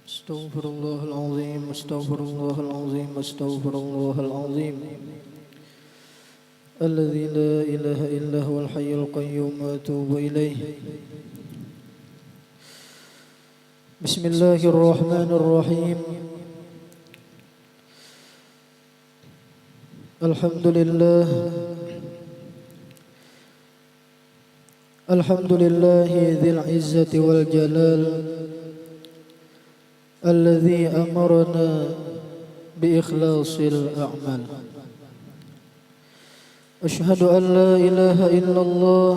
استغفر الله العظيم استغفر الله العظيم استغفر الله العظيم الذي لا إله إلا هو الحي القيوم وأتوب إليه. بسم الله الرحمن الرحيم. الحمد لله الحمد لله ذي العزة والجلال الذي أمرنا بإخلاص الأعمال. أشهد أن لا إله إلا الله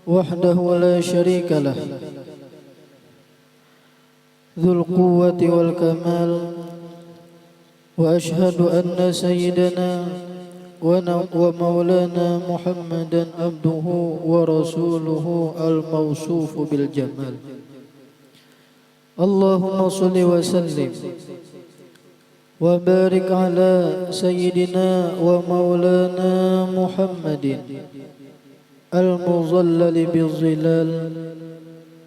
وحده لا شريك له ذو القوة والكمال، وأشهد أن سيدنا ومولانا محمدا عبده ورسوله الموصوف بالجمال. اللهم صل وسلم وبارك على سيدنا ومولانا محمد المظلل بالظلال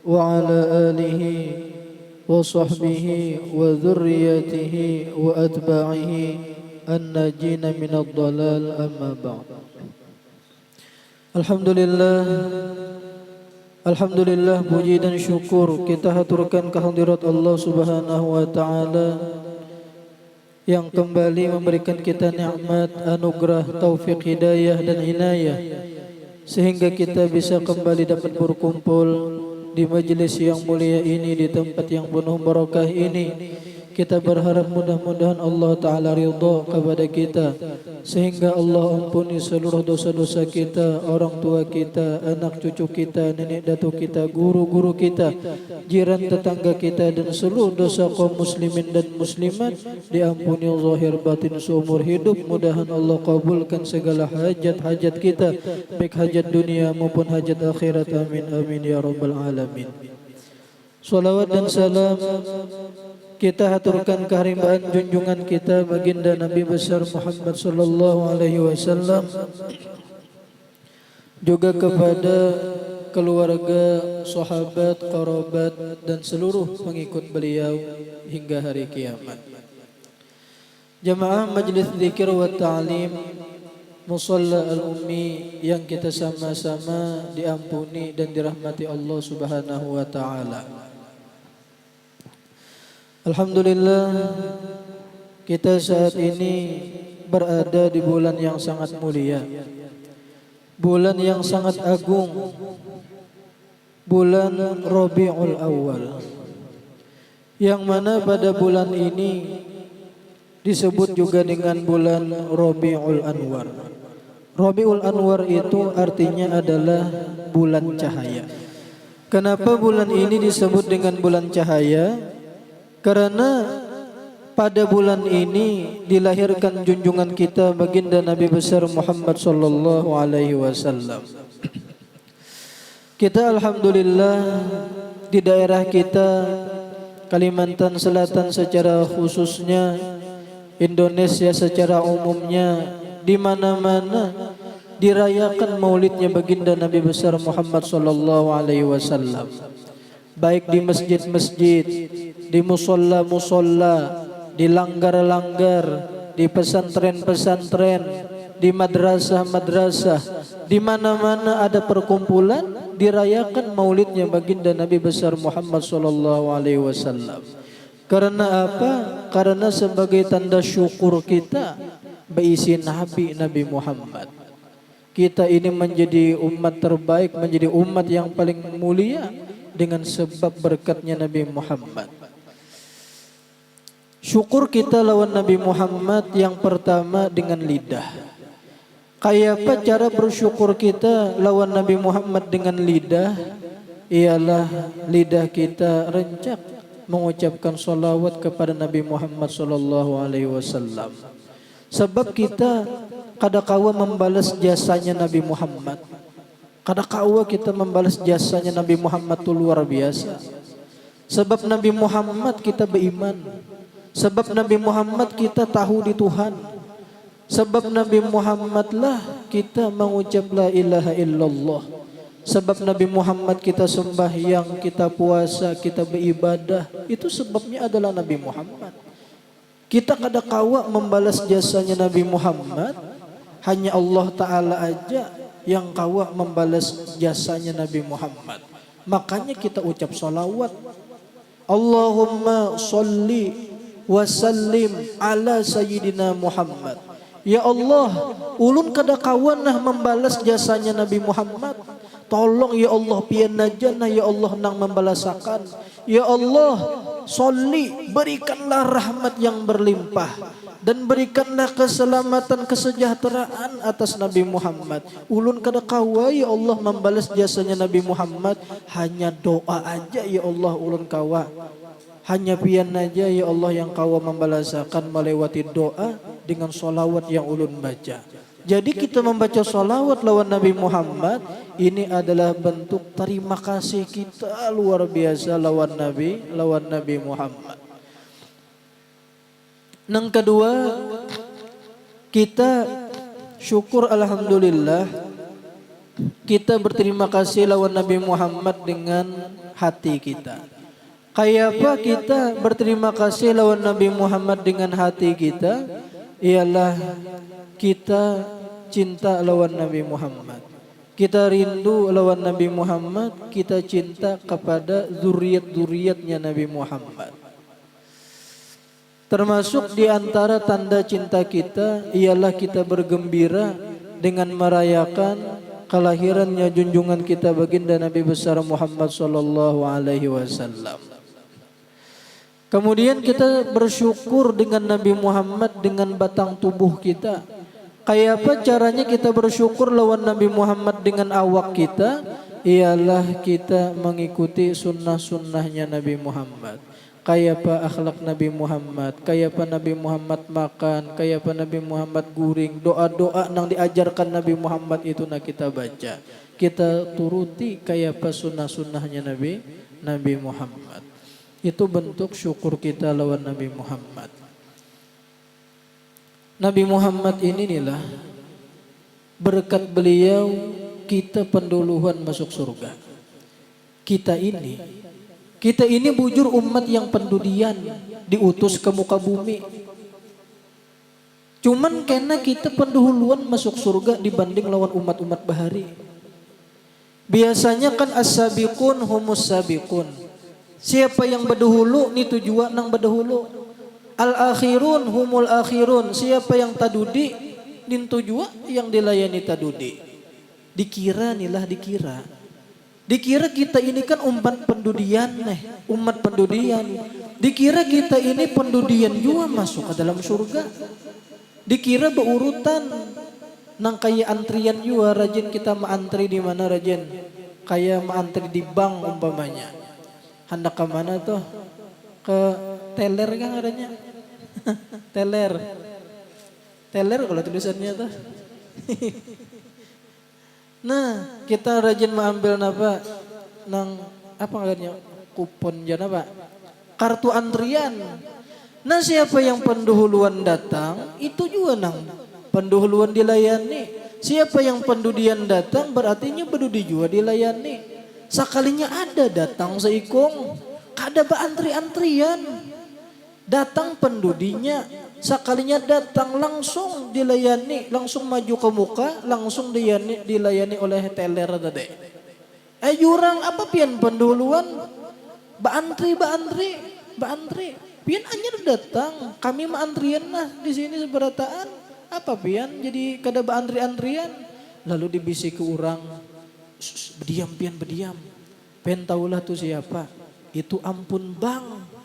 وعلى آله وصحبه وذريته وأتباعه الناجين من الضلال. أما بعد. Alhamdulillah, puji dan syukur kita haturkan kehadirat Allah Subhanahu wa taala yang kembali memberikan kita nikmat, anugerah, taufik, hidayah dan inayah sehingga kita bisa kembali dapat berkumpul di majelis yang mulia ini, di tempat yang penuh barakah ini. Kita berharap mudah-mudahan Allah Ta'ala ridha kepada kita sehingga Allah ampuni seluruh dosa-dosa kita, orang tua kita, anak cucu kita, nenek datuk kita, guru-guru kita, jiran tetangga kita, dan seluruh dosa kaum muslimin dan muslimat diampuni zahir batin seumur hidup. Mudahan Allah kabulkan segala hajat-hajat kita, baik hajat dunia maupun hajat akhirat. Amin amin ya rabbal alamin. Salawat dan salam kita haturkan keharimbaan junjungan kita baginda Nabi besar Muhammad sallallahu alaihi wasallam, juga kepada keluarga, sahabat, kerabat dan seluruh pengikut beliau hingga hari kiamat. Jamaah Majlis Dzikir wa Ta'lim Musalla Al-Ummi yang kita sama-sama diampuni dan dirahmati Allah Subhanahu wa taala. Alhamdulillah, kita saat ini berada di bulan yang sangat mulia, bulan yang sangat agung, bulan Rabiul Awal, yang mana pada bulan ini disebut juga dengan bulan Rabiul Anwar. Rabiul Anwar itu artinya adalah bulan cahaya. Kenapa bulan ini disebut dengan bulan cahaya? Karena pada bulan ini dilahirkan junjungan kita baginda Nabi besar Muhammad sallallahu alaihi wasallam. Kita alhamdulillah di daerah kita Kalimantan Selatan secara khususnya, Indonesia secara umumnya, di mana-mana dirayakan maulidnya baginda Nabi besar Muhammad sallallahu alaihi wasallam. Baik di masjid-masjid, di musolla-musolla, di langgar-langgar, di pesantren-pesantren, di madrasah-madrasah, di mana-mana ada perkumpulan dirayakan maulidnya baginda Nabi besar Muhammad sallallahu alaihi wasallam. Karena apa? Karena sebagai tanda syukur kita berisi Nabi Muhammad. Kita ini menjadi umat terbaik, menjadi umat yang paling mulia dengan sebab berkatnya Nabi Muhammad. Syukur kita lawan Nabi Muhammad yang pertama dengan lidah. Kayak apa cara bersyukur kita lawan Nabi Muhammad dengan lidah? Ialah lidah kita rencak mengucapkan salawat kepada Nabi Muhammad sallallahu alaihi wasallam. Sebab kita kadakawa membalas jasanya Nabi Muhammad. Kadakawa kita membalas jasanya Nabi Muhammad itu luar biasa. Sebab Nabi Muhammad kita beriman. Sebab Nabi Muhammad kita tahu di Tuhan. Sebab Nabi Muhammad lah kita mengucap la ilaha illallah. Sebab Nabi Muhammad kita sembahyang, kita puasa, kita beribadah, itu sebabnya adalah Nabi Muhammad. Kita kada kawa membalas jasanya Nabi Muhammad, hanya Allah Ta'ala aja yang kawa membalas jasanya Nabi Muhammad. Makanya kita ucap salawat. Allahumma salli wa sallim ala sayyidina Muhammad. Ya Allah, ulun kada kawan nah membalas jasanya Nabi Muhammad. Tolong ya Allah pian najana ya Allah nang membalasakan. Ya Allah, sholli, berikanlah rahmat yang berlimpah dan berikanlah keselamatan kesejahteraan atas Nabi Muhammad. Ulun kada kawa ya Allah membalas jasanya Nabi Muhammad, hanya doa aja ya Allah ulun kawa. Hanya pian aja ya Allah yang kawa membalasakan melewati doa dengan solawat yang ulun baca. Jadi kita membaca solawat lawan Nabi Muhammad, ini adalah bentuk terima kasih kita luar biasa lawan Nabi Muhammad. Yang kedua, kita syukur alhamdulillah, kita berterima kasih lawan Nabi Muhammad dengan hati kita. Kayak apa kita berterima kasih lawan Nabi Muhammad dengan hati kita? Ialah kita cinta lawan Nabi Muhammad. Kita rindu lawan Nabi Muhammad, kita cinta kepada zuriat-zuriatnya Nabi Muhammad. Termasuk di antara tanda cinta kita ialah kita bergembira dengan merayakan kelahirannya junjungan kita baginda Nabi besar Muhammad sallallahu alaihi wasallam. Kemudian kita bersyukur dengan Nabi Muhammad dengan batang tubuh kita. Kayak apa caranya kita bersyukur lawan Nabi Muhammad dengan awak kita? Ialah kita mengikuti sunnah-sunnahnya Nabi Muhammad. Kayak apa akhlak Nabi Muhammad, kayak apa Nabi Muhammad makan, kayak apa Nabi Muhammad guring, doa-doa yang diajarkan Nabi Muhammad itu nak kita baca. Kita turuti kayak apa sunnah-sunnahnya Nabi Muhammad. Itu bentuk syukur kita lawan Nabi Muhammad. Nabi Muhammad inilah berkat beliau kita penduluan masuk surga. Kita ini bujur umat yang pendudian diutus ke muka bumi. Cuman karena kita pendahuluan masuk surga dibanding lawan umat-umat bahari. Biasanya kan as-sabiqun humus sabiqun. Siapa yang berdahulu ni tujuan nang berdahulu. Al-akhirun humul akhirun. Siapa yang tadudi nin tujuan yang dilayani tadudi. Dikira kita ini kan umat pendudian umat pendudian. Dikira kita ini pendudian juga masuk ke dalam surga. Dikira berurutan nang kayak antrian juga rajin kita maantri di mana rajin. Kayak maantri di bank umpamanya. Hendak ke mana tuh? Ke teller kan adanya? Teller kalau tulisannya tuh. Nah, kita rajin mengambil napa nang apa namanya kupon jana pak kartu antrian. Nah, siapa yang pendahuluan datang itu juga nang pendahuluan dilayani. Siapa yang pendudian datang berartinya berdudi juga dilayani. Sekalinya ada datang seikung, kada beantri-antrian. Datang pendudinya, sekalinya datang langsung dilayani, langsung maju ke muka, langsung dilayani oleh teller tadi. Jurang apa pian penduluan? Baantri. Pian anjir datang, kami maantrian lah di sini seberataan. Apa pian? Jadi kada baantri-antrian. Lalu dibisik ke orang, berdiam. Pen taulah tuh siapa? Itu ampun bang.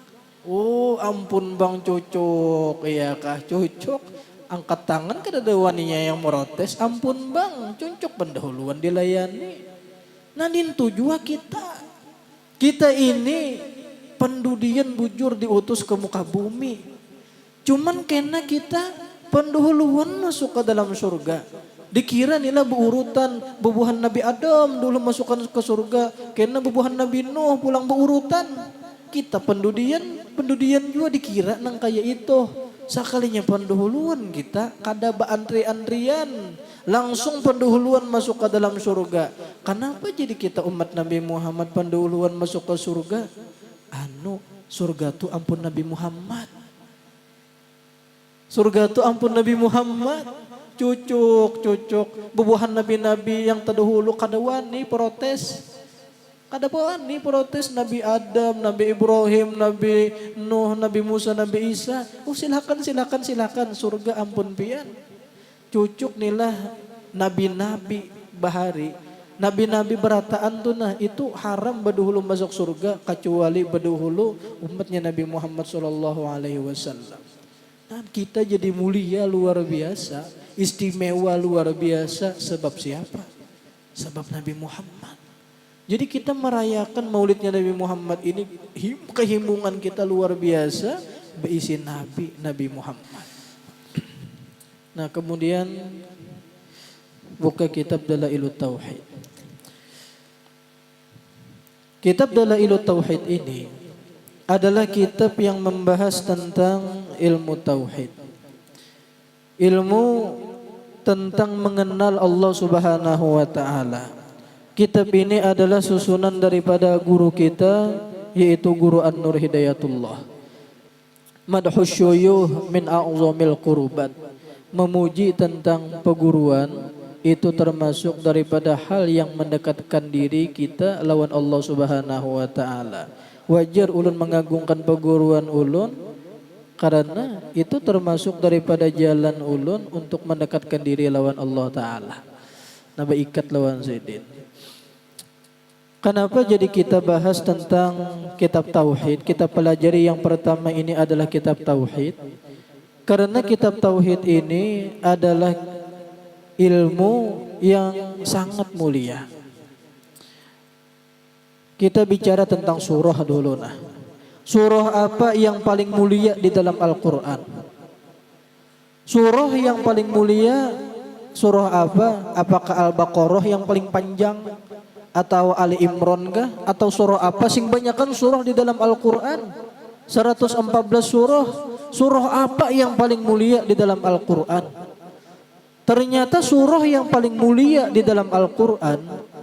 Oh ampun bang cocok, iya kah cocok. Angkat tangan kada ada waninya yang merotes. Ampun bang, cocok pendahuluan dilayani. Nah nintu juga kita ini pendudian bujur diutus ke muka bumi. Cuman kena kita pendahuluan masuk ke dalam surga. Dikira nila berurutan bubuhan Nabi Adam dulu masukkan ke surga. Kena bubuhan Nabi Nuh pulang berurutan. Kita pendudian juga dikira nang kayak itu. sakalinya pendahuluan kita kada antri-antrian langsung pendahuluan masuk ke dalam surga. Kenapa jadi kita umat Nabi Muhammad pendahuluan masuk ke surga? Surga tu ampun Nabi Muhammad. Surga tu ampun Nabi Muhammad. Cucuk bubuhan nabi-nabi yang terdahulu kada wani protes. Kada wani protes Nabi Adam, Nabi Ibrahim, Nabi Nuh, Nabi Musa, Nabi Isa. Silakan surga ampun pian. Cucuk nilah nabi-nabi bahari. Nabi-nabi berataan tuh itu haram berdahulu masuk surga kecuali berdahulu umatnya Nabi Muhammad SAW. Nah, kita jadi mulia luar biasa, istimewa luar biasa sebab siapa? Sebab Nabi Muhammad. Jadi kita merayakan maulidnya Nabi Muhammad ini kehimungan kita luar biasa berisi Nabi Muhammad. Nah kemudian buka kitab Dalailut Tauhid. Kitab Dalailut Tauhid ini adalah kitab yang membahas tentang ilmu tauhid. Ilmu tentang mengenal Allah Subhanahu wa taala. Kitab ini adalah susunan daripada guru kita yaitu Guru An-Nur Hidayatullah. Madhus syuyuh min a'zamil qurbat. Memuji tentang peguruan itu termasuk daripada hal yang mendekatkan diri kita lawan Allah Subhanahu wa taala. Wajar ulun mengagungkan peguruan ulun karena itu termasuk daripada jalan ulun untuk mendekatkan diri lawan Allah taala. Naba ikat lawan Zaidin. Kenapa jadi kita bahas tentang kitab tauhid? Kita pelajari yang pertama ini adalah kitab tauhid. Karena kitab tauhid ini adalah ilmu yang sangat mulia. Kita bicara tentang surah dulu nah. Surah apa yang paling mulia di dalam Al-Quran? Surah yang paling mulia surah apa? Apakah Al-Baqarah yang paling panjang? Atau Ali Imran kah? Atau surah apa? Sing banyakan surah di dalam Al-Quran 114 surah. Surah apa yang paling mulia di dalam Al-Quran? Ternyata surah yang paling mulia di dalam Al-Quran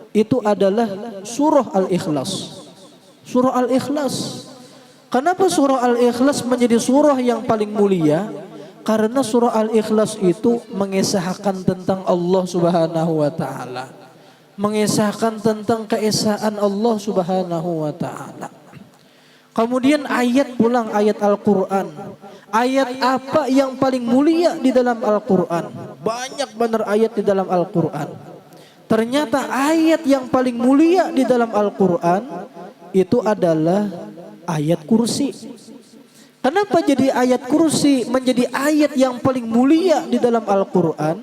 itu adalah surah Al-Ikhlas. Surah Al-Ikhlas. Kenapa surah Al-Ikhlas menjadi surah yang paling mulia? Karena surah Al-Ikhlas itu mengisahkan tentang Allah Subhanahu wa taala. Mengisahkan tentang keesaan Allah Subhanahu wa taala. Kemudian ayat pulang ayat Al-Quran. Ayat apa yang paling mulia di dalam Al-Quran? Banyak benar ayat di dalam Al-Quran. Ternyata ayat yang paling mulia di dalam Al-Quran itu adalah ayat kursi. Kenapa jadi ayat kursi menjadi ayat yang paling mulia di dalam Al-Quran?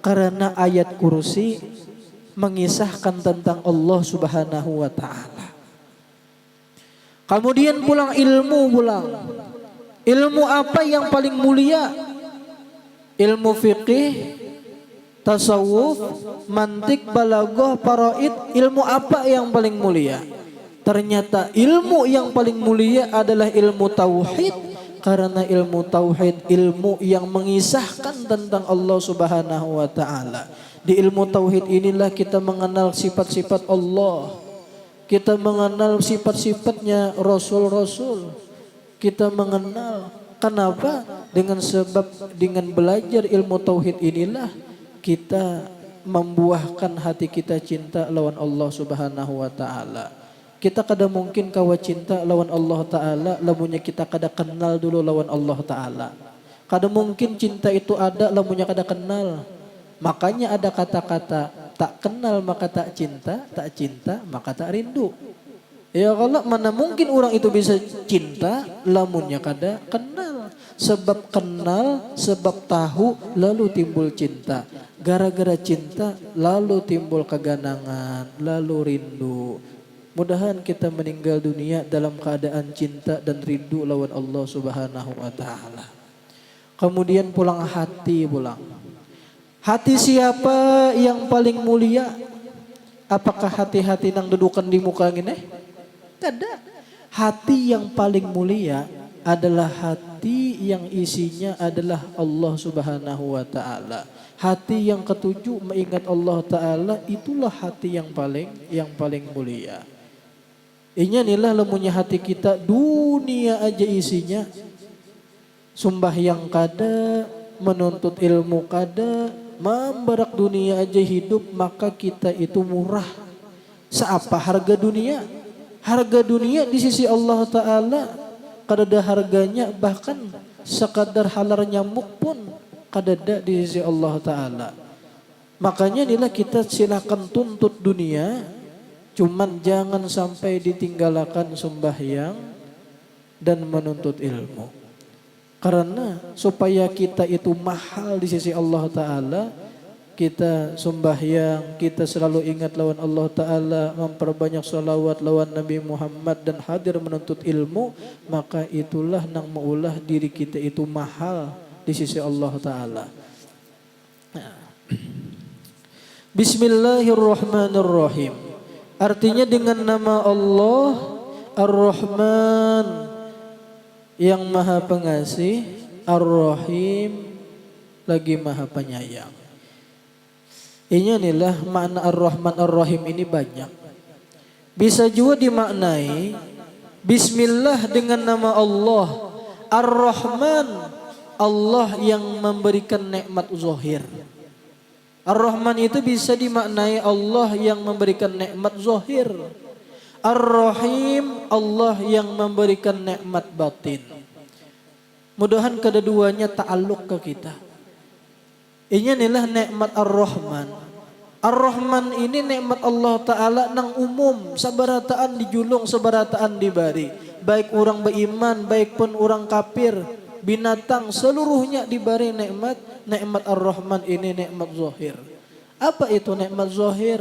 Karena ayat kursi mengisahkan tentang Allah Subhanahu wa taala. Kemudian pulang ilmu pulang. Ilmu apa yang paling mulia? Ilmu fiqih, tasawuf, mantik, balaghah, faraid. Ilmu apa yang paling mulia? Ternyata ilmu yang paling mulia adalah ilmu tauhid. Karena ilmu tauhid ilmu yang mengisahkan tentang Allah Subhanahu wa taala. Di ilmu tauhid inilah kita mengenal sifat-sifat Allah. Kita mengenal sifat-sifatnya Rasul-Rasul. Kita mengenal. Kenapa? Dengan belajar ilmu tauhid inilah kita membuahkan hati kita cinta lawan Allah Subhanahu wa taala. Kita kada mungkin kawa cinta lawan Allah taala lamunnya kita kada kenal dulu lawan Allah taala. Kada mungkin cinta itu ada lamunnya kada kenal. Makanya ada kata-kata tak kenal maka tak cinta maka tak rindu. Ya kalau mana mungkin orang itu bisa cinta lamunnya kada kenal. Sebab kenal, sebab tahu lalu timbul cinta. Gara-gara cinta lalu timbul keganangan, lalu rindu. Mudahan kita meninggal dunia dalam keadaan cinta dan rindu lawan Allah Subhanahu wa taala. Kemudian pulang hati pulang. Hati siapa yang paling mulia? Apakah hati-hati nang dudukan di muka ini? Tidak. Hati yang paling mulia adalah hati yang isinya adalah Allah Subhanahu wa taala. Hati yang ketujuh mengingat Allah taala, itulah hati yang paling mulia. Inya inilah lemunya hati kita, dunia aja isinya sembahyang kada, menuntut ilmu kada, memberak dunia aja hidup, maka kita itu murah. Seapa harga dunia? Harga dunia di sisi Allah taala kadada harganya, bahkan sekadar halar nyamuk pun kadada di sisi Allah taala. Makanya inilah kita silakan tuntut dunia, cuman jangan sampai ditinggalkan sembahyang dan menuntut ilmu. Karena supaya kita itu mahal di sisi Allah taala, kita sembahyang, kita selalu ingat lawan Allah taala, memperbanyak salawat lawan Nabi Muhammad dan hadir menuntut ilmu, maka itulah nang maulah diri kita itu mahal di sisi Allah taala. Bismillahirrahmanirrahim. Artinya dengan nama Allah Ar-Rahman yang Maha Pengasih, Ar-Rahim lagi Maha Penyayang. Inilah makna Ar-Rahman Ar-Rahim ini banyak. Bisa juga dimaknai Bismillah dengan nama Allah Ar-Rahman, Allah yang memberikan nikmat zahir. Ar-Rahman itu bisa dimaknai Allah yang memberikan nikmat zahir. Ar-Rahim, Allah yang memberikan nikmat batin. Mudahan kedua-duanya ta'alluq ke kita. Ini inilah nikmat Ar-Rahman. Ar-Rahman ini nikmat Allah Ta'ala nang umum, sabarataan dijulung, sabarataan dibari. Baik orang beriman, baik pun orang kafir, binatang, seluruhnya diberi nikmat. Nikmat Ar-Rahman ini nikmat zahir. Apa itu nikmat zahir?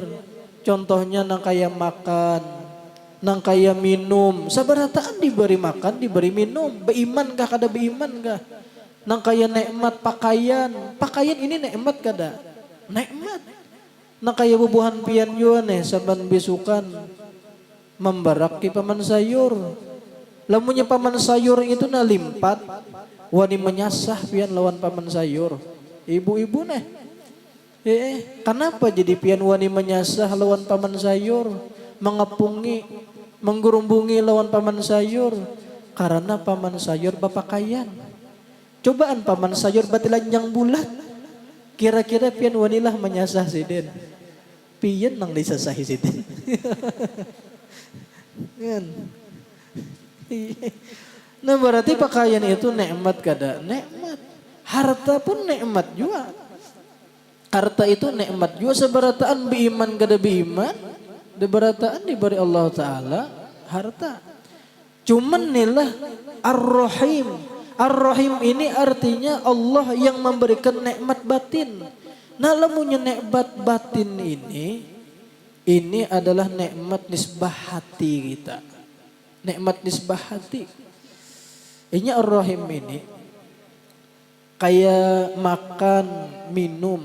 Contohnya nang kaya makan, nang kaya minum. Sabarataan diberi makan, diberi minum. Beiman kah kada beiman kah? Nang kaya nikmat pakaian. Pakaian ini nikmat kada? Nikmat. Nang kaya bubuhan pian jua saban bisukan membarak ki paman sayur. Lamunnya paman sayur itu na limpat, wani menyasah pian lawan paman sayur. Ibu-ibu kenapa jadi pian wani menyasah lawan paman sayur, mengepungi, menggerumbungi lawan paman sayur? Karena paman sayur bapakaian. Cobaan paman sayur batilanjang bulat. Kira-kira pian wanilah menyasah sidin. Pian nang disasahi sidin. Nah berarti pakaian itu nikmat kada? Nikmat. Harta pun nikmat juga. Harta itu nikmat juga. Seberataan beriman kada beriman, deberataan diberi Allah Ta'ala harta. Cuman nilah Ar-Rahim. Ar-Rahim ini artinya Allah yang memberikan nikmat batin. Nah lamunya nikmat batin ini adalah nikmat nisbah hati kita. Nikmat nisbah hati. Ini Ar-Rahim ini kayak makan, minum,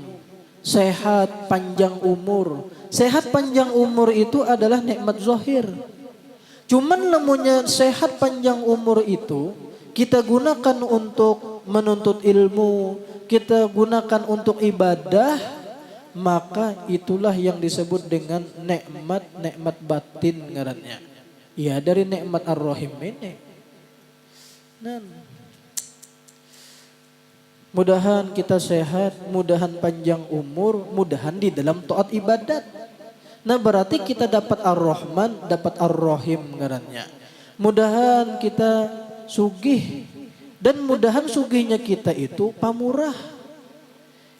sehat, panjang umur. Sehat panjang umur itu adalah nikmat zahir. Cuman lemunya sehat panjang umur itu kita gunakan untuk menuntut ilmu, kita gunakan untuk ibadah, maka itulah yang disebut dengan nikmat batin ngarannya. Ya dari nikmat Ar-Rahim ini. Mudahan kita sehat, mudahan panjang umur, mudahan di dalam taat ibadat. Nah berarti kita dapat Ar-Rahman, dapat Ar-Rahim ngarannya. Mudahan kita sugih, dan mudahan sugihnya kita itu pamurah.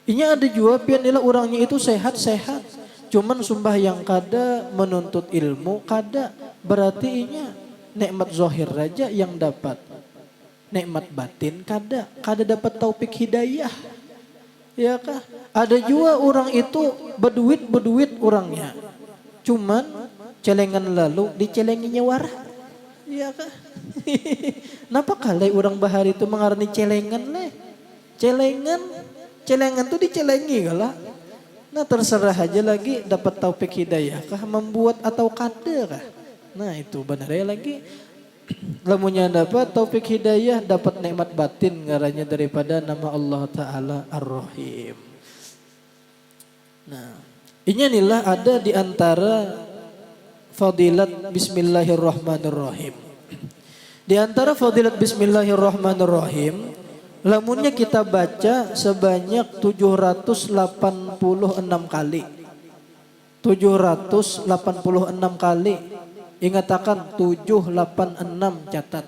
Ini ada juga pian nila orangnya itu sehat-sehat, cuman sumbah yang kada, menuntut ilmu kada. Berarti inya nikmat zahir raja yang dapat. Nikmat batin kada dapat taufik hidayah. Ya kah? Ada juga orang itu berduit orangnya. Cuman celengan lalu dicelenginya warah. Ya kah? Napa kalai orang bahari itu mengarani celengan leh? Celengan tuh dicelengi kala. Nah terserah aja lagi dapat taufik hidayah kah membuat atau kada kah? Nah itu benar ya lagi. Lamunnya dapat taufik hidayah, dapat nikmat batin ngarannya daripada nama Allah Ta'ala Ar-Rahim. Nah, inilah ada di antara fadilat Bismillahirrahmanirrahim. Di antara fadilat Bismillahirrahmanirrahim, lamunnya kita baca sebanyak 786 kali. 786 kali. Ingat akan 786 catat.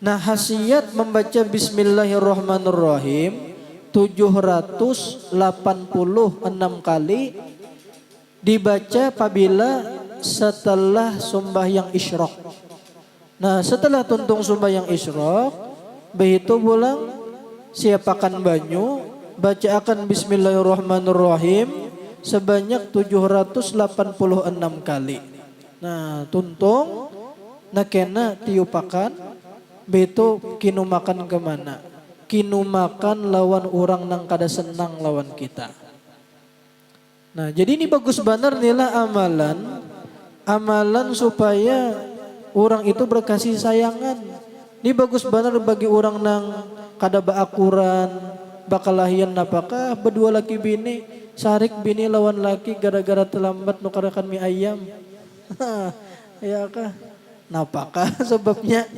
Nah, khasiat membaca Bismillahirrahmanirrahim 786 kali dibaca apabila setelah sembahyang isyraq. Nah, setelah tuntung sembahyang isyraq, begitu pulang siapakan banyu, bacakan Bismillahirrahmanirrahim sebanyak 786 kali. Nah, tuntung nakena tiupakan beto kinu makan kemana? Kinu makan lawan orang nang kada senang lawan kita. Nah, jadi ini bagus benar nila amalan supaya orang itu berkasih sayangan. Ini bagus benar bagi orang nang kada baakuran, bakalahian napakah berdua laki bini, sarik bini lawan laki gara-gara terlambat nukarakan mie ayam. Ya kah? Napakah sebabnya?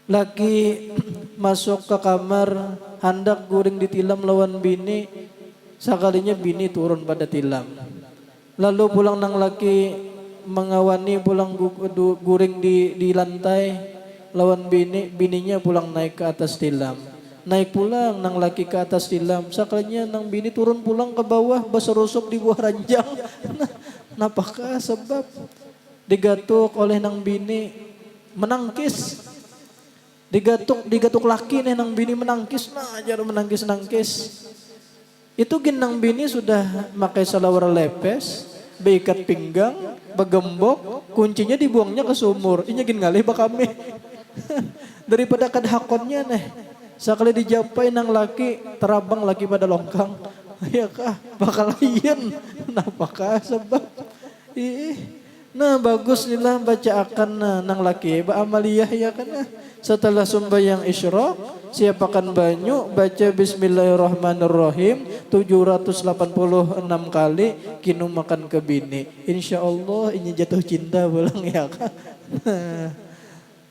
Laki masuk ke kamar hendak guring ditilam lawan bini, sakalinya bini turun pada tilam. Lalu pulang nang laki mengawani pulang guring di lantai lawan bini, bininya pulang naik ke atas tilam. Naik pulang nang laki ke atas tilam, sakalinya nang bini turun pulang ke bawah baserusuk di buah ranjang. Napakah sebab digatuk oleh nang bini menangkis. Digatuk laki nih nang bini menangkis. Nah, ajar menangkis. Itu gin nang bini sudah pakai salawar lepes, beikat pinggang, begembok, kuncinya dibuangnya ke sumur. Inya gin ngalih bakame. Daripada kadhakonnya nih. Sekali dijapai nang laki terabang laki pada longkang. Ya kah? Bakal lain. Napakah sebab? Nah, bagus nilah baca akan nang laki ba amaliyah ya kan. Setelah sembahyang isyraq, siapakan banyu, baca Bismillahirrahmanirrahim 786 kali, kinu makan ke bini. Insyaallah ini jatuh cinta pulang ya kan.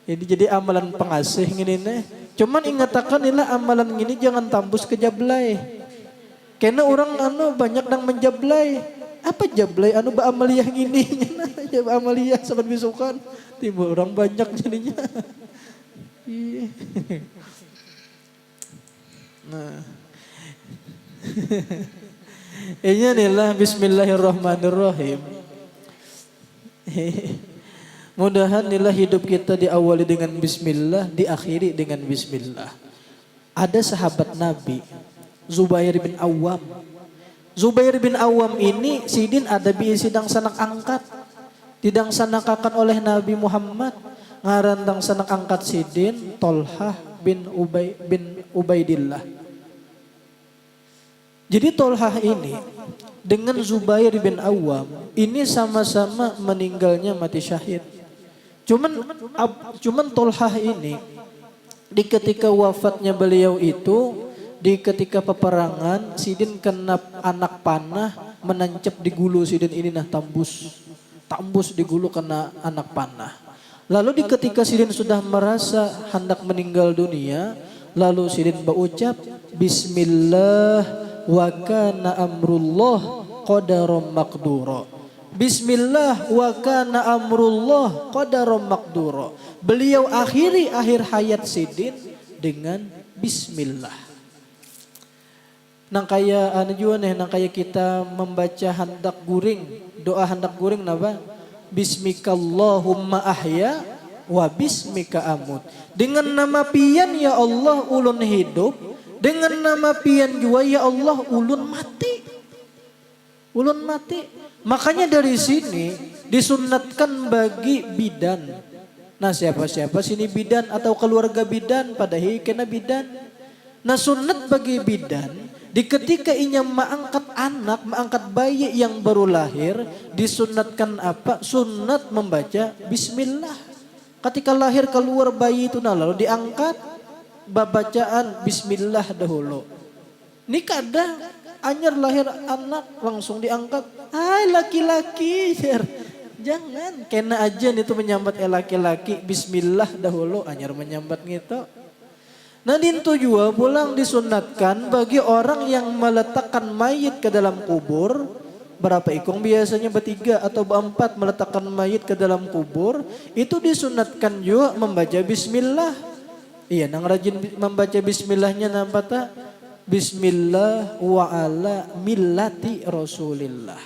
Ini jadi amalan pengasih gini nih. Cuman ingatakan inilah amalan gini jangan tambus ke jablay. Karena orang banyak nang menjablay. Apa jablay ba amaliyah gini? Ba amaliyah saban bisukan. Timbul orang banyak jadinya. Nah. Ini adalah Bismillahirrahmanirrahim. Mudahan inilah hidup kita diawali dengan bismillah, diakhiri dengan bismillah. Ada sahabat Nabi, Zubair bin Awam. Zubair bin Awam ini sidin ada bi sidang sanak angkat. Tidang sanakakan oleh Nabi Muhammad. Ngarandang sanak angkat sidin Tolhah bin Ubaidillah. Jadi Tolhah ini dengan Zubair bin Awam ini sama-sama meninggalnya mati syahid. Cuman Tolhah ini di ketika wafatnya beliau itu, di ketika peperangan sidin kena anak panah menancap di gulu sidin ini tambus di gulu kena anak panah. Lalu di ketika sidin sudah merasa hendak meninggal dunia, lalu sidin berucap Bismillah wa kana amrullah qadaram maqdura. Bismillah wa kana amrullah qadaram maqdura. Beliau akhir hayat sidin dengan Bismillah. Nang kaya nang kaya kita membaca hendak guring, doa hendak guring napa? Bismikallahumma ahya wa bismika amut. Dengan nama pian ya Allah ulun hidup, dengan nama pian jua ya Allah ulun mati. Ulun mati. Makanya dari sini disunatkan bagi bidan. Nah, siapa-siapa sini bidan atau keluarga bidan pada kena bidan. Nah, sunat bagi bidan Di ketika inya mengangkat anak, mengangkat bayi yang baru lahir, disunatkan apa? Sunat membaca bismillah. Ketika lahir keluar bayi itu lalu diangkat bacaan bismillah dahulu. Ini kadang anyar lahir anak langsung diangkat, hai laki-laki. Jangan, kena aja itu menyambat laki-laki, bismillah dahulu anyar menyambat gitu. Nah itu juga pulang disunatkan bagi orang yang meletakkan mayit ke dalam kubur. Berapa ikung biasanya bertiga atau berempat meletakkan mayit ke dalam kubur. Itu disunatkan juga membaca bismillah. Iya, nang rajin membaca bismillahnya nampak tak? Bismillah wa ala millati rasulillah.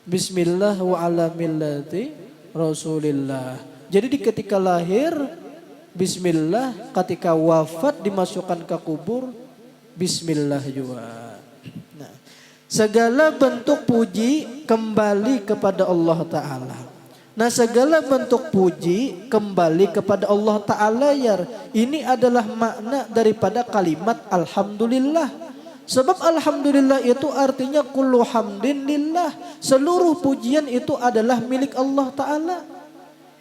Bismillah wa ala millati rasulillah. Jadi ketika lahir bismillah, ketika wafat dimasukkan ke kubur, bismillah juga. Nah, segala bentuk puji kembali kepada Allah Ta'ala. Nah segala bentuk puji kembali kepada Allah Ta'ala ya. Ini adalah makna daripada kalimat Alhamdulillah. Sebab Alhamdulillah itu artinya kullu hamdin lillah. Seluruh pujian itu adalah milik Allah Ta'ala.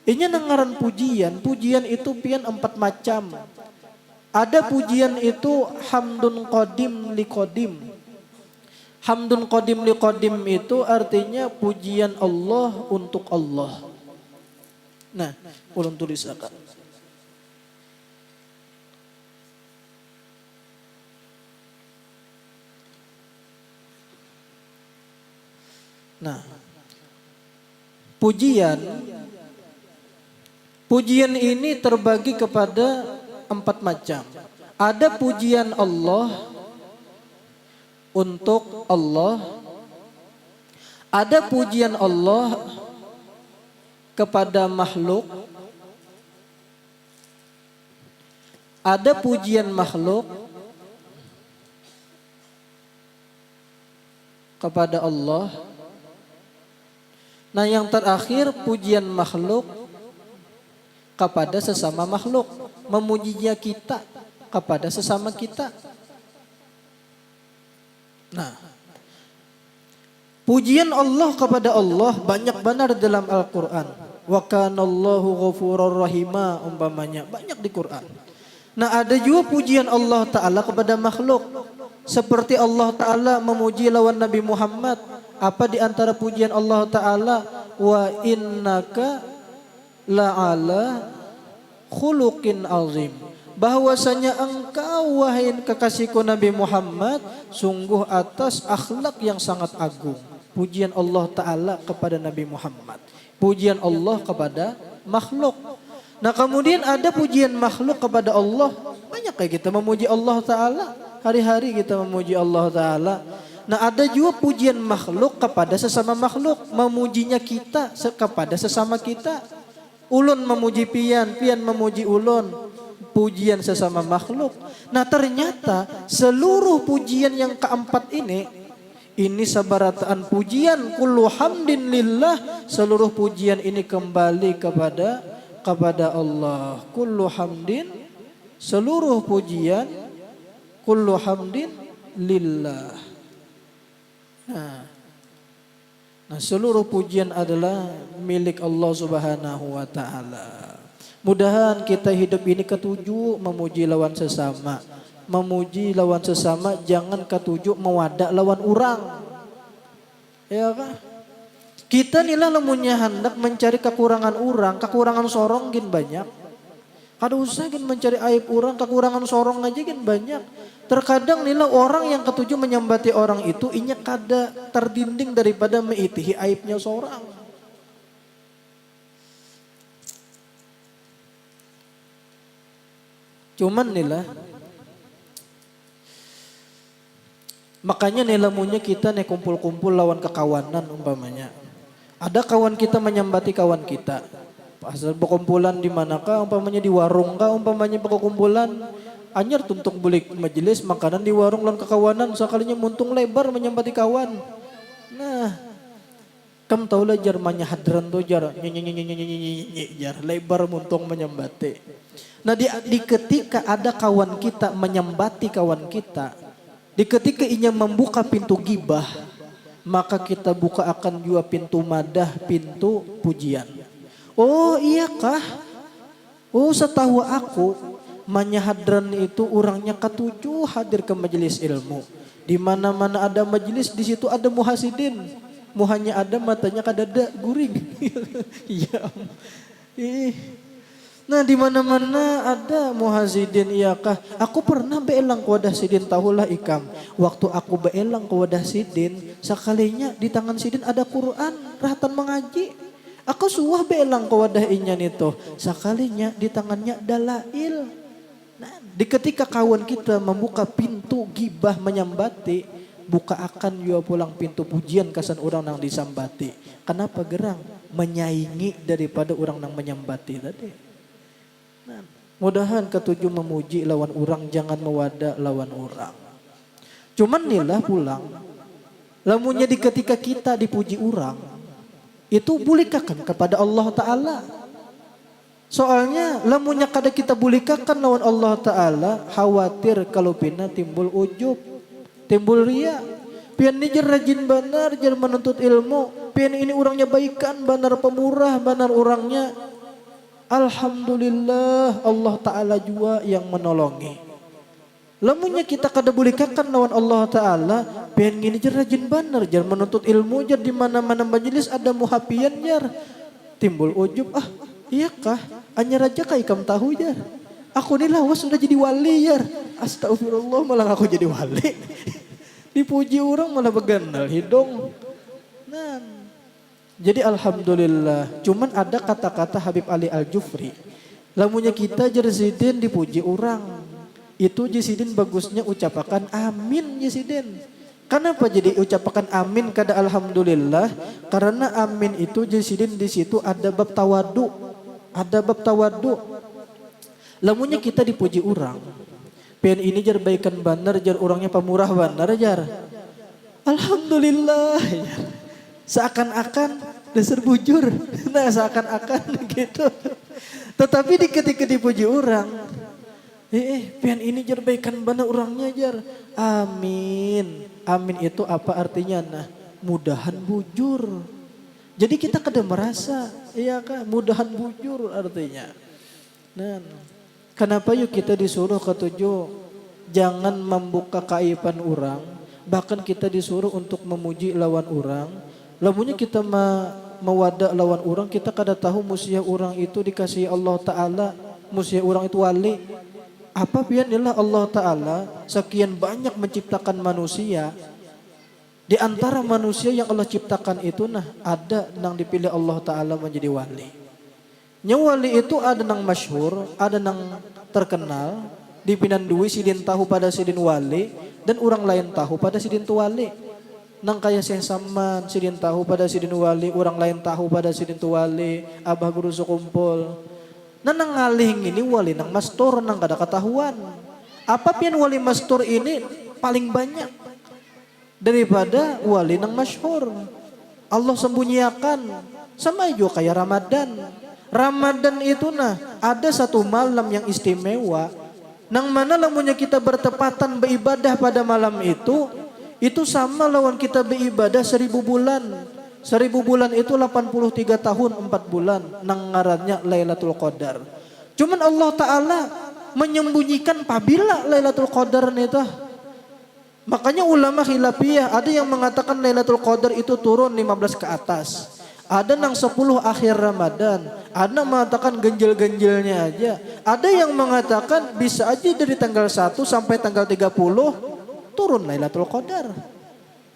Ini nengaran pujian. Pujian itu pian 4 macam. Ada pujian itu hamdun qadim li qadim. Hamdun qadim li qadim itu artinya pujian Allah untuk Allah. Nah, ulun tulis akan. Nah, pujian ini terbagi kepada 4 macam. Ada pujian Allah untuk Allah. Ada pujian Allah kepada makhluk. Ada pujian makhluk kepada Allah. Nah yang terakhir pujian makhluk kepada sesama makhluk. Memujinya kita kepada sesama kita. Nah, pujian Allah kepada Allah banyak benar dalam Al-Quran. Wa kanallahu ghafurur rahima umpamanya. Banyak di Quran. Nah ada juga pujian Allah Ta'ala kepada makhluk. Seperti Allah Ta'ala memuji lawan Nabi Muhammad. Apa di antara pujian Allah Ta'ala? Wa innaka la'ala khuluqin azim. Bahwasanya engkau wahai kekasihku Nabi Muhammad sungguh atas akhlak yang sangat agung. Pujian Allah Ta'ala kepada Nabi Muhammad. Pujian Allah kepada makhluk. Nah kemudian ada pujian makhluk kepada Allah. Banyak kayak kita memuji Allah Ta'ala. Hari-hari kita memuji Allah Ta'ala. Nah ada juga pujian makhluk kepada sesama makhluk. Memujinya kita kepada sesama kita. Ulun memuji pian, pian memuji ulun. Pujian sesama makhluk. Nah ternyata seluruh pujian yang keempat ini sabarataan pujian kullu hamdin lillah. Seluruh pujian ini kembali kepada Allah. Kullu hamdin, seluruh pujian kullu hamdin lillah. Nah, seluruh pujian adalah milik Allah Subhanahu wa Ta'ala. Mudahan kita hidup ini ketujuh memuji lawan sesama. Memuji lawan sesama, jangan ketujuh mewadak lawan orang. Ya kan? Kita nila lamunnya hendak mencari kekurangan orang, kekurangan sorong gin banyak. Kada usah gin mencari aib orang, kekurangan sorong aja gin banyak. Terkadang nila orang yang ketujuh menyambati orang itu inya kada terdinding daripada meitihi aibnya seorang. Cuman nila makanya nilamunya kita nih kumpul-kumpul lawan kekawanan umpamanya. Ada kawan kita menyambati kawan kita. Pasal berkumpulan di manakah umpamanya di warung kah umpamanya berkumpulan. Anyar tuntung bulik majelis makanan di warung lawan kekawanan sekalinya muntung lebar menyambati kawan. Nah, kam tahu lah jar manya hadran tuh jar jar lebar muntung menyambati. Nah di ketika ada kawan kita menyambati kawan kita, Di ketika inya membuka pintu gibah, maka kita buka akan juga pintu madah, pintu pujian. Oh iyakah? Oh setahu aku, Manyahadran itu orangnya ketujuh hadir ke majelis ilmu. Di mana-mana ada majelis, di situ ada muhasidin. Muhanya ada, matanya kadada guring. Iya. Nah di mana-mana ada muhazidin iyakah. Aku pernah beelang ke wadah sidin, tahulah ikam. Waktu aku beelang ke wadah sidin, sekalinya di tangan sidin ada Quran, rahatan mengaji. Aku suah beelang ke wadah inyan itu, sekalinya di tangannya dalail. Nah, di ketika kawan kita membuka pintu gibah menyambati, buka akan juga pulang pintu pujian kasan orang nang disambati. Kenapa gerang? Menyaingi daripada orang nang menyambati tadi. Nah, mudahan ketujuh memuji lawan orang, jangan mewada lawan orang. Cuman nilah pulang, lamunnya di ketika kita dipuji orang, itu bulikakan kepada Allah Ta'ala. Soalnya lamunnya kada kita bulikakan lawan Allah Ta'ala, khawatir kalau pina timbul ujub, timbul ria. Pian ini rajin benar, jar menuntut ilmu. Pian ini orangnya baikan, benar pemurah, benar orangnya. Alhamdulillah Allah Ta'ala juga yang menolongi. Lamunnya kita kada bulikakan lawan Allah Ta'ala, pian ini jar rajin benar, jar menuntut ilmu, jar di mana-mana majelis ada muhapian jar. Timbul ujub, iyakah? Hanya raja kah ikam tahu jar. Aku ni lawas sudah jadi wali jar. Astagfirullah, malah aku jadi wali. Dipuji orang malah beganal hidung. Nah, jadi alhamdulillah. Cuman ada kata-kata Habib Ali Al-Jufri. Lamunya kita jersidin dipuji orang. Itu jesidin bagusnya ucapakan amin jesidin. Kenapa jadi ucapakan amin kada alhamdulillah? Karena amin itu jesidin di situ ada bab tawadu. Ada bab tawadu. Lamunya kita dipuji orang. Pian ini jar baikan banar, jar orangnya pemurah banar jar. Alhamdulillah. Seakan-akan dasar bujur. Nah seakan-akan gitu. Tetapi di ketika dipuji orang, pian ini jar baikan banar orangnya jar. Amin. Amin itu apa artinya? Nah, mudahan bujur. Jadi kita kada merasa, iya kah? Mudahan bujur artinya. Nah, kenapa yuk kita disuruh ketujuh jangan membuka kaiban orang, bahkan kita disuruh untuk memuji lawan orang. Lamunnya kita mewada lawan orang, kita kada tahu musia orang itu dikasihi Allah Ta'ala, musia orang itu wali. Apa pianilah Allah Ta'ala sekian banyak menciptakan manusia. Di antara manusia yang Allah ciptakan itu ada nang dipilih Allah Ta'ala menjadi wali. Yang wali itu ada nang masyhur, ada nang terkenal. Dipinan duwi sidin tahu pada sidin wali, dan orang lain tahu pada sidin tu wali. Nang kaya Syekh Saman, sidin tahu pada sidin wali, orang lain tahu pada sidin tu wali, abah guru sekumpul. Nang ngaling ini wali nang mastur nang kada ketahuan. Apa pian wali mastur ini paling banyak daripada wali nang masyhur. Allah sembunyiakan sama juga kayak Ramadan. Ramadan itu ada satu malam yang istimewa. Nang mana lamunnya kita bertepatan beribadah pada malam itu sama lawan kita beribadah 1000 bulan. 1000 bulan itu 83 tahun 4 bulan. Nang ngarannya Lailatul Qadar. Cuman Allah Ta'ala menyembunyikan pabila Lailatul Qadar itu. Makanya ulama khilafiyah ada yang mengatakan Lailatul Qadar itu turun 15 ke atas. Ada nang 10 akhir Ramadan. Ada yang mengatakan ganjil-ganjilnya aja. Ada yang mengatakan bisa aja dari tanggal 1 sampai tanggal 30 turun Lailatul Qadar.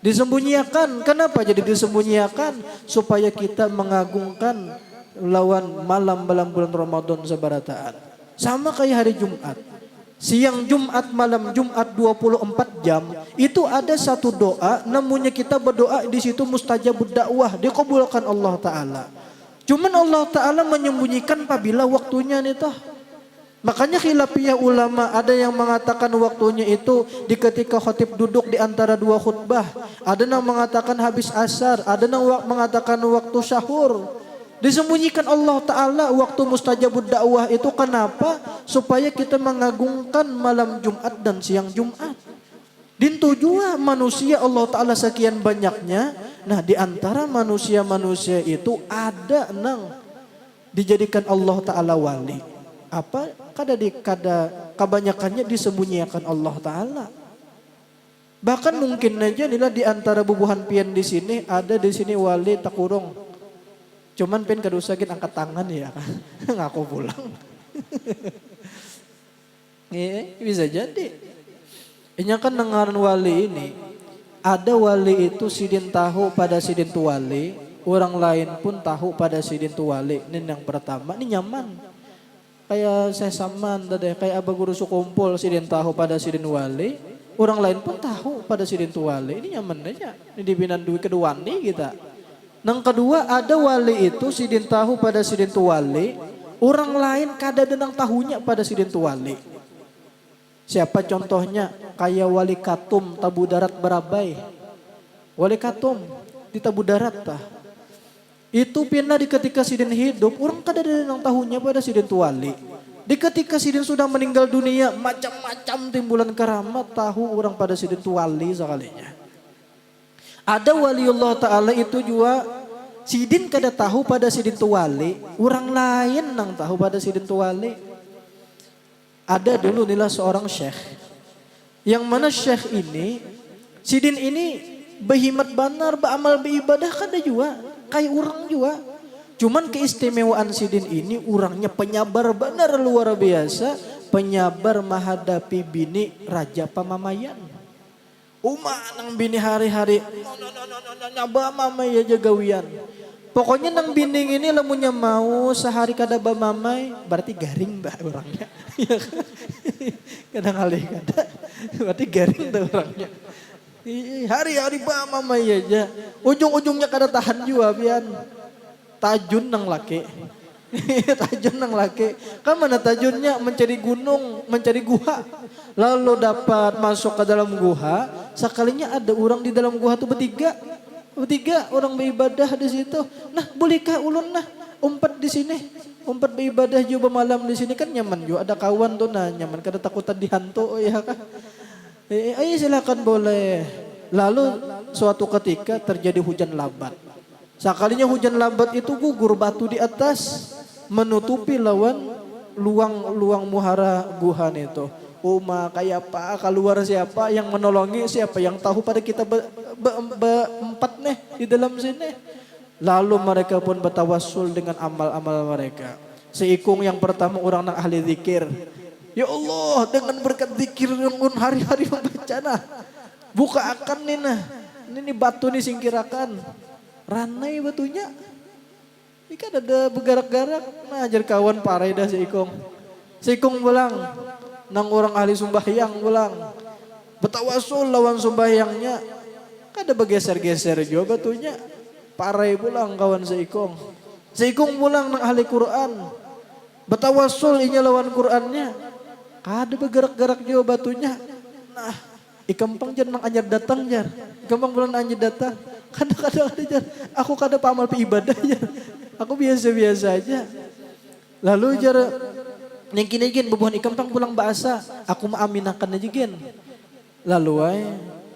Disembunyikan. Kenapa jadi disembunyikan? Supaya kita mengagungkan lawan malam bulan Ramadan sebarataan. Sama kayak hari Jumat. Siang Jumat, malam Jumat 24 jam. Itu ada satu doa, namunnya kita berdoa di situ mustajabud dakwah, dikabulkan Allah Ta'ala. Cuman Allah Ta'ala menyembunyikan apabila waktunya nih toh. Makanya khilafiyah ulama ada yang mengatakan waktunya itu di ketika khatib duduk di antara dua khutbah. Ada yang mengatakan habis asar, ada yang mengatakan waktu syahur. Disembunyikan Allah Ta'ala waktu mustajabud dakwah itu kenapa? Supaya kita mengagungkan malam Jumat dan siang Jumat. Dintu jua manusia Allah Ta'ala sekian banyaknya. Nah di antara manusia-manusia itu ada nang dijadikan Allah Ta'ala wali. Apa? Kada kebanyakannya disembunyikan Allah Ta'ala. Bahkan mungkin aja nila di antara bubuhan pian di sini ada di sini wali takurung. Cuman pian kadusakin angkat tangan ya kan. Ngaku pulang. Bisa jadi. Ini kan dengaran wali ini. Ada wali itu sidin tahu pada sidin tu wali. Orang lain pun tahu pada sidin tu wali. Ini yang pertama. Ini nyaman. Kayak saya saman tadi. Kayak abah guru sukumpul sidin tahu pada sidin wali. Orang lain pun tahu pada sidin tu wali. Ini nyaman aja. Ini dibinan duit kedua nih kita. Yang kedua ada wali itu sidin tahu pada sidin tu wali. Orang lain kada denang tahunya pada sidin tu wali. Siapa contohnya? Kayak wali katum tabu darat berabai. Wali katum di tabu darat tah. Itu pindah di ketika sidin hidup. Orang kada denang tahunya pada sidin tu wali. Di ketika sidin sudah meninggal dunia, macam-macam timbulan keramat tahu orang pada sidin tu wali sekalinya. Ada waliullah Ta'ala itu juga sidin kada tahu pada sidin tu wali, orang lain nang tahu pada sidin tu wali. Ada dulu nila seorang syekh, yang mana syekh ini, sidin ini berhimat banar, beramal beribadah kada juga, kayak orang juga. Cuman keistimewaan sidin ini orangnya penyabar benar luar biasa. Penyabar menghadapi bini Raja Pamamayan. Nang bini hari-hari. Naba mamay aja gawian. Pokoknya nang bini ini lamunya mau sehari kada bamamay. Berarti garing mbak orangnya. Kadang kali kada. Berarti garing tuh orangnya. Hari-hari bamamay aja. Ujung-ujungnya kada tahan juga pian. Tajun nang laki. Tajun nang laki. Kan mana tajunnya mencari gunung, mencari guha. Lalu dapat masuk ke dalam guha. Sekalinya ada orang di dalam guha tuh bertiga. Bertiga orang beribadah di situ. Nah, bolehkah ulun nah umpat di sini? Umpat beribadah juga malam di sini kan nyaman juga. Ada kawan tuh nah nyaman. Kada takutan dihantu ya kan. Ayo silakan boleh. Lalu suatu ketika terjadi hujan lebat. Sekalinya hujan lambat itu gugur batu di atas menutupi lawan luang muhara guhan itu. Uma kayak apa keluar siapa yang menolongi siapa yang tahu pada kita berempat nih di dalam sini. Lalu mereka pun bertawassul dengan amal-amal mereka. Seikung yang pertama orang nak ahli zikir. Ya Allah dengan berkat zikir yang hari-hari membaca nah. Buka akan nih nah. Ini batu nih singkirakan. Ranai batunya. Ini kan ada bergerak-gerak. Nah ajar kawan parai dah si Ikong. Si Ikong pulang. Nang orang ahli sumbahyang pulang. Betawasul lawan sumbahyangnya. Kan ada bergeser-geser juga batunya. Parai pulang kawan si Ikong. Si Ikong pulang nang ahli Quran. Betawasul inya lawan Qurannya. Ada bergerak-gerak juga batunya. Nah ikampang jar nang anjar datang jar. Ikampang bulan anjar datang. Kadang-kadang aja, aku kada pamal ibadah ya. Aku biasa-biasa aja. Lalu jar yang kini bebuhan ikampang pulang bahasa, aku maaminakan aja gen. Lalu ay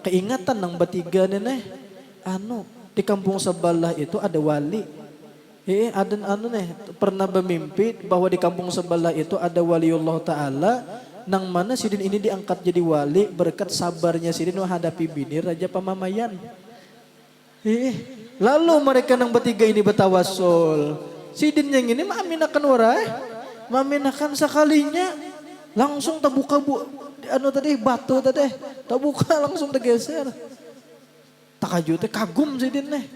keingatan nang bertiga neneh. Di kampung sebelah itu ada wali. Ada pernah bermimpi bahwa di kampung sebelah itu ada waliullah Ta'ala. Nang mana sidin ini diangkat jadi wali berkat sabarnya sidin menghadapi bini Raja Pamamayan. Lalu mereka nang bertiga ini bertawassul. Sidin yang ini maaminakan warai. Maaminakan sekalinya langsung terbuka batu tadi. Terbuka langsung tergeser. Takajut kagum sidin nih.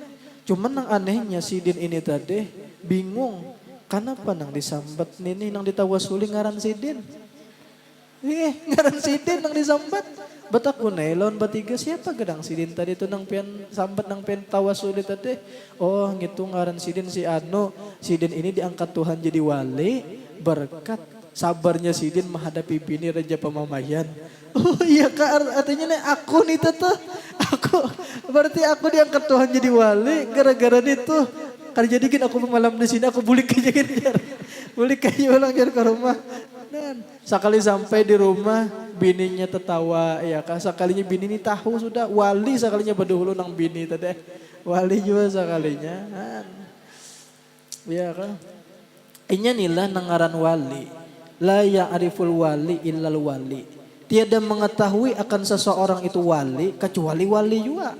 Cuman nang anehnya sidin ini tadi bingung. Kenapa nang disambat ini nang ditawasuli ngaran sidin? Ngaran sidin nang disambat. Batak lawan bertiga siapa gedang sidin tadi itu nang pian sambat nang pian tawasuli tadi. Oh ngitung ngaran sidin si Anu. Sidin ini diangkat Tuhan jadi wali berkat sabarnya sidin menghadapi bini Raja Pamamayan. Oh iya kak artinya nih aku nih tuh. Aku berarti aku diangkat Tuhan jadi wali gara-gara itu. Kan jadi gini aku malam di sini aku bulik aja gini. Bulik aja ulang ke rumah. Dan sekali sampai di rumah bininya tertawa ya kan. Sekalinya bini ini tahu sudah wali sekalinya berdahulu nang bini tadi. Wali juga sekalinya. Ya kan. Inya nilah nangaran wali. La ya'riful wali illal wali. Tiada mengetahui akan seseorang itu wali kecuali wali juga.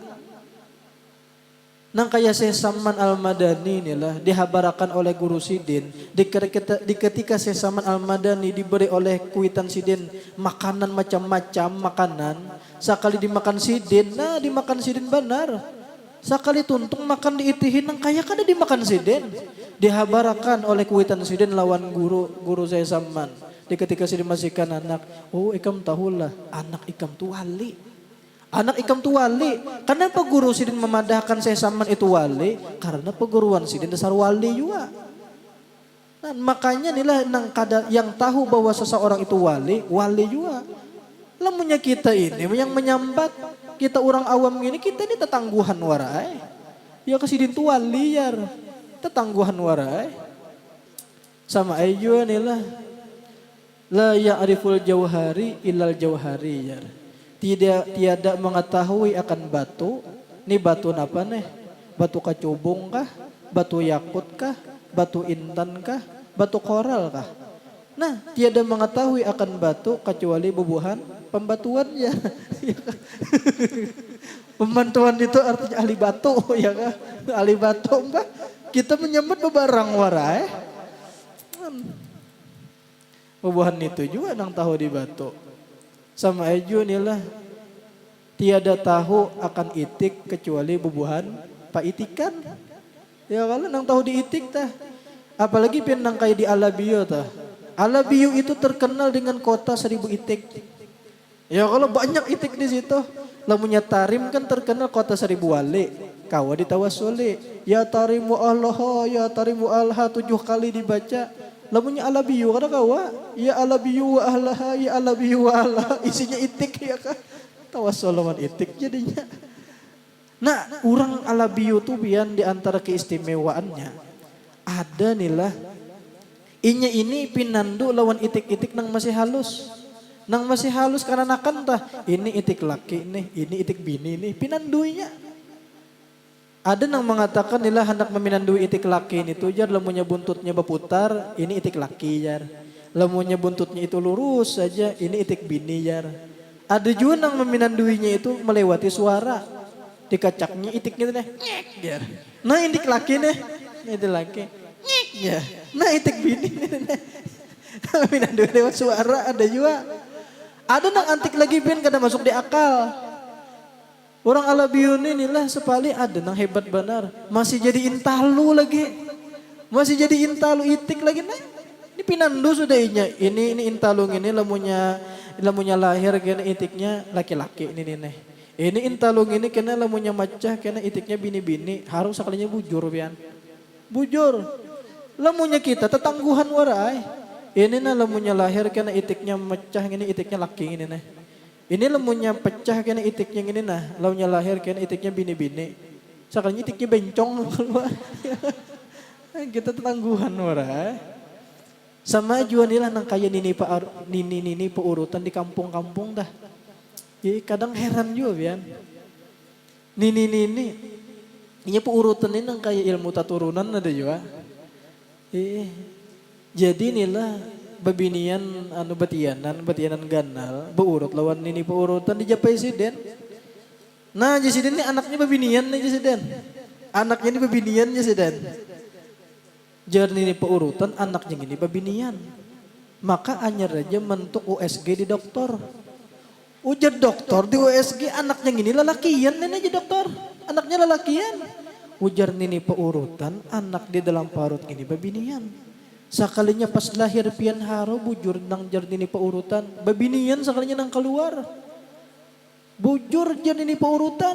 Nang kaya Syekh Saman Al-Madani inilah dihabarakan oleh Guru Sidin. Di ketika Syekh Saman Al-Madani diberi oleh kuitan Sidin makanan macam-macam makanan. Sekali dimakan Sidin, nah dimakan Sidin benar. Sekali tuntung makan diitihin nang kaya kada dimakan Sidin. Dihabarakan oleh kuitan Sidin lawan guru Syekh Saman. Di ketika Sidin masihkan anak, oh ikam tahulah anak ikam tu wali. Anak ikam tu wali. Kenapa guru Sidin memadahkan Syekh Saman itu wali? Karena perguruan Sidin dasar wali juga. Nah, makanya inilah yang tahu bahwa seseorang itu wali juga. Lamunya kita ini yang menyambat, kita orang awam ini, kita ini tetangguhan warai. Ya ke Sidin tu wali yar. Tetangguhan warai. Sama aja inilah. La ya'riful jauhari illal jauhari yar. Tiada mengetahui akan batu. Ini batu apa nih? Batu kacubung kah? Batu yakut kah? Batu intan kah? Batu koral kah? Nah, tiada mengetahui akan batu kecuali bubuhan pembatuannya. Pembantuan itu artinya ahli batu ya kah? Ahli batu mbak. Kita menyambut bebarang warai. Bubuhan itu juga nang tahu di batu. Sama aja inilah tiada tahu akan itik kecuali bubuhan pak itikan. Ya kalau nang tahu di itik tah. Apalagi pin nang kayak di Alabiyo tah. Alabiyo itu terkenal dengan kota 1000 itik. Ya kalau banyak itik di situ. Lamunya Tarim kan terkenal kota 1000 wali. Kawa ditawasuli. Ya Tarim wa Allah, ya Tarim wa Allah 7 kali dibaca. Lamunya Alabiyu kada kawa, ya Alabiyu wa ahlaha, ya Alabiyu wa Allah, isinya itik ya kan. Tawassulaman itik jadinya. Nah, orang Alabiyu tuh bian di antara keistimewaannya ada nilah inya ini pinandu lawan itik-itik nang masih halus. Nang masih halus karena nakan tah. Ini itik laki nih, ini itik bini nih, pinanduinya. Ada yang mengatakan inilah hendak meminandui itik laki ini tuh jar lamunya buntutnya berputar, ini itik laki jar. Lamunya buntutnya itu lurus saja, ini itik bini jar. Ada juga yang meminanduinya itu melewati suara. Dikacaknya itiknya nih, nyek jar. Nah itik laki nih, itik laki, nyek jar. Nah itik bini nih, meminandui lewat suara ada juga. Ada yang antik lagi bin kada masuk di akal. Orang Alabiun inilah sepali ada nang hebat benar. Masih jadi intalu lagi. Masih jadi intalu itik lagi nah. Ini pinandu sudah inya. Ini intalung ini lamunya lahir kena itiknya laki-laki ini nih. Ini intalung ini kena lamunya macah kena itiknya bini-bini. Harus sekalinya bujur pian. Bujur. Lamunya kita tetangguhan warai. Ini nah lamunya lahir kena itiknya macah ini itiknya laki ini nih. Ini lemunya pecah kena itiknya ini nah. Lalunya lahir kena itiknya bini-bini. Sekalinya itiknya bencong keluar. Kita tetangguhan warai. Sama juga nilah nang kaya nini paurutan di kampung-kampung dah. Jadi kadang heran juga bian. Nini. Ini paurutan ini nang kaya ilmu taturunan ada juga. Jadi inilah babinian batianan ganal beurut lawan nini peurutan di Japai Siden. Nah Siden ini anaknya babinian nih Siden. Anaknya ini babinian Siden. Jar nini peurutan anaknya ini babinian. Maka anyar aja mentuk USG di doktor. Ujar doktor di USG anaknya ini lelakian nih aja doktor. Anaknya lelakian. Ujar nini peurutan anak di dalam parut ini babinian. Sakalinya pas lahir pian haro bujur nang jardini paurutan. Babinian sakalinya nang keluar. Bujur jardini paurutan.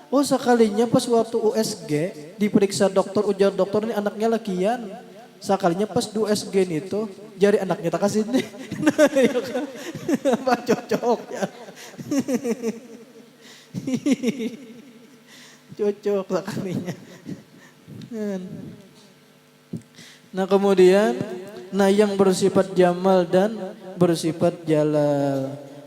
Oh sakalinya pas waktu USG diperiksa dokter ujar dokter ini anaknya lakian. Sakalinya pas di USG itu jari anaknya tak kasih nih. Apa cocok ya. Cocok sakalinya. Nah kemudian, nah yang bersifat jamal dan bersifat jalal.